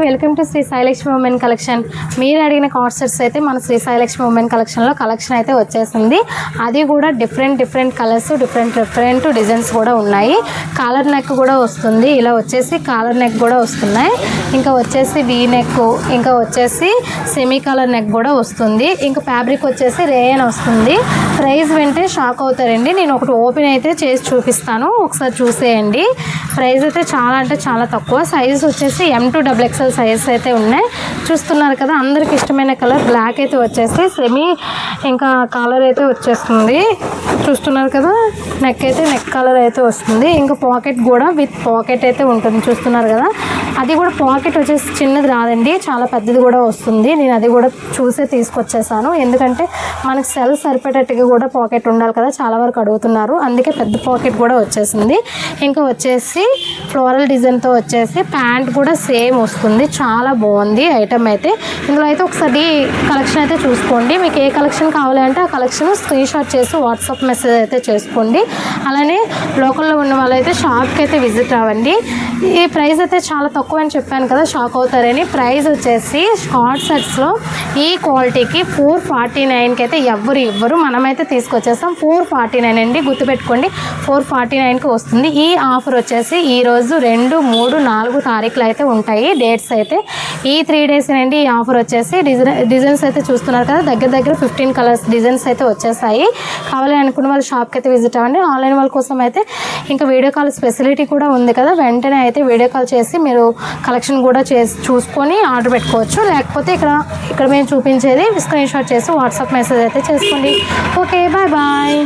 Welcome to Sri Sailakshmi women collection. మీరు అడిగిన co-ord sets అయితే మన శ్రీ సాయిలక్ష్మి ఉమెన్ కలెక్షన్లో కలెక్షన్ అయితే వచ్చేసింది. అది కూడా డిఫరెంట్ కలర్స్, డిఫరెంట్ డిజైన్స్ కూడా ఉన్నాయి. కాలర్ నెక్ కూడా వస్తుంది. ఇలా వచ్చేసి కాలర్ నెక్ కూడా వస్తున్నాయి. ఇంకా వచ్చేసి వీ నెక్, ఇంకా వచ్చేసి సెమీ కాలర్ నెక్ కూడా వస్తుంది. ఇంకా ఫ్యాబ్రిక్ వచ్చేసి రేయన్ వస్తుంది. ప్రైస్ వింటే షాక్ అవుతారండి. నేను ఒకటి ఓపెన్ అయితే చేసి చూపిస్తాను, ఒకసారి చూసేయండి. ప్రైస్ అయితే చాలా అంటే చాలా తక్కువ. సైజ్ వచ్చేసి M2XXL సైజ్ అయితే ఉన్నాయి. చూస్తున్నారు కదా, అందరికి ఇష్టమైన కలర్ బ్లాక్ అయితే వచ్చేసి సెమీ ఇంకా కాలర్ అయితే వచ్చేస్తుంది. చూస్తున్నారు కదా, నెక్ అయితే నెక్ కలర్ అయితే వస్తుంది. ఇంకా పాకెట్ కూడా విత్ పాకెట్ అయితే ఉంటుంది. చూస్తున్నారు కదా, అది కూడా పాకెట్ వచ్చేసి చిన్నది రాదండి, చాలా పెద్దది కూడా వస్తుంది. నేను అది కూడా చూసే తీసుకొచ్చేసాను, ఎందుకంటే మనకు సెల్ సరిపడేట్టుగా కూడా పాకెట్ ఉండాలి కదా, చాలా వరకు అడుగుతున్నారు. అందుకే పెద్ద పాకెట్ కూడా వచ్చేసింది. ఇంకా వచ్చేసి ఫ్లోరల్ డిజైన్తో వచ్చేసి ప్యాంట్ కూడా సేమ్ వస్తుంది. చాలా బాగుంది ఐటమ్ అయితే. ఇందులో అయితే ఒకసారి కలెక్షన్ అయితే చూసుకోండి. మీకు ఏ కలెక్షన్ కావాలంటే ఆ కలెక్షన్ స్క్రీన్ షాట్ చేసి వాట్సాప్ మెసేజ్ అయితే చేసుకోండి. అలానే లోకల్లో ఉన్న వాళ్ళైతే షాప్కి అయితే విజిట్ అవ్వండి. ఈ ప్రైస్ అయితే చాలా తక్కువ అని చెప్పాను కదా, షాక్ అవుతారని. ప్రైస్ వచ్చేసి షార్ట్ సెట్స్లో ఈ క్వాలిటీకి 449కి అయితే ఇవ్వరు, మనమైతే తీసుకొచ్చేస్తాం. 449 అండి, గుర్తుపెట్టుకోండి, 449కి వస్తుంది. ఈ ఆఫర్ వచ్చేసి ఈరోజు 2, 3, 4 తారీఖులు అయితే ఉంటాయి డేట్స్ అయితే. ఈ 3 డేస్ అండి ఈ ఆఫర్ వచ్చేసి. డిజైన్స్ అయితే చూస్తున్నారు కదా, దగ్గర 15 కలర్స్ డిజైన్స్ అయితే వచ్చేసాయి. కావాలి అనుకున్న వాళ్ళు షాప్కి అయితే విజిట్ అవ్వండి. ఆన్లైన్ వాళ్ళ కోసం అయితే ఇంకా వీడియో కాల్ ఫెసిలిటీ కూడా ఉంది కదా, వెంటనే అయితే వీడియో కాల్ చేసి మీరు కలెక్షన్ కూడా చూసుకొని ఆర్డర్ పెట్టుకోవచ్చు. లేకపోతే ఇక్కడ మేము చూపించేది స్క్రీన్ షాట్ చేసి వాట్సాప్ మెసేజ్ అయితే చేసుకోండి. Okay, bye.